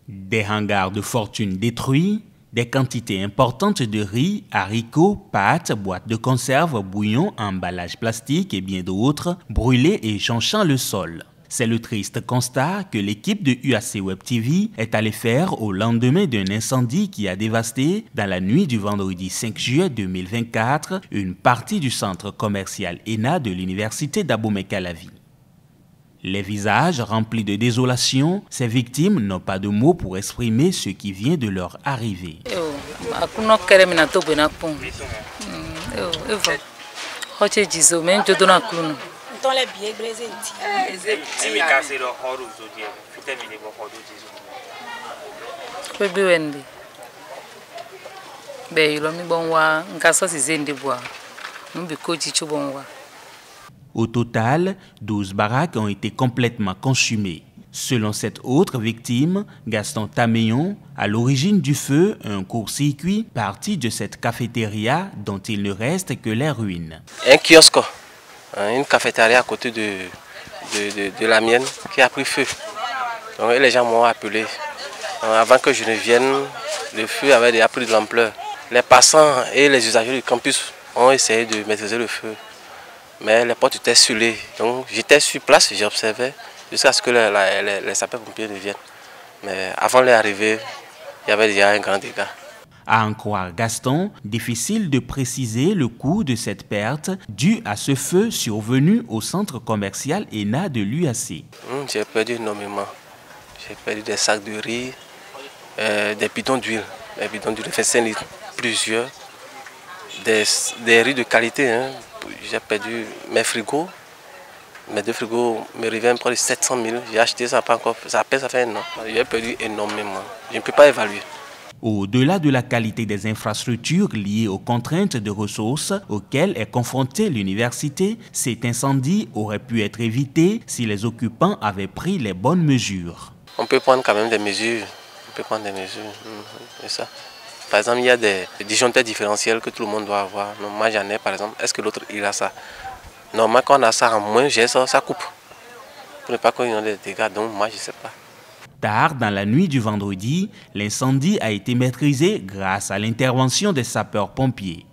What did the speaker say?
Des hangars de fortune détruits, des quantités importantes de riz, haricots, pâtes, boîtes de conserve, bouillons, emballages plastiques et bien d'autres brûlés et jonchant le sol. C'est le triste constat que l'équipe de UAC Web TV est allée faire au lendemain d'un incendie qui a dévasté, dans la nuit du vendredi 5 juillet 2024, une partie du centre commercial ENA de l'université d'Abomey-Calavi. Les visages remplis de désolation, ces victimes n'ont pas de mots pour exprimer ce qui vient de leur arriver. Au total, 12 baraques ont été complètement consumées. Selon cette autre victime, Gaston Taméon, à l'origine du feu, un court-circuit parti de cette cafétéria dont il ne reste que les ruines. Un kiosque, une cafétéria à côté de la mienne qui a pris feu. Donc, les gens m'ont appelé. Avant que je ne vienne, le feu avait déjà pris de l'ampleur. Les passants et les usagers du campus ont essayé de maîtriser le feu. Mais les portes étaient scellées. Donc j'étais sur place, j'observais jusqu'à ce que les sapeurs-pompiers viennent. Mais avant leur arrivée, il y avait déjà un grand dégât. À en croire Gaston, difficile de préciser le coût de cette perte due à ce feu survenu au centre commercial ENA de l'UAC. J'ai perdu énormément. J'ai perdu des sacs de riz, des bidons d'huile. Les bidons d'huile fait 5 litres, plusieurs. Des riz de qualité. J'ai perdu mes frigos. Mes 2 frigos me reviennent près de 700 000. J'ai acheté ça, pas encore, ça fait un an. J'ai perdu énormément. Je ne peux pas évaluer. Au-delà de la qualité des infrastructures liées aux contraintes de ressources auxquelles est confrontée l'université, cet incendie aurait pu être évité si les occupants avaient pris les bonnes mesures. On peut prendre quand même des mesures. C'est ça. Par exemple, il y a des disjoncteurs différentiels que tout le monde doit avoir. Non, moi j'en ai par exemple. Est-ce que l'autre il a ça? Normalement quand on a ça en moins, j'ai ça, ça coupe. Pour ne pas qu'il y ait des dégâts, donc moi je ne sais pas. Tard dans la nuit du vendredi, l'incendie a été maîtrisé grâce à l'intervention des sapeurs-pompiers.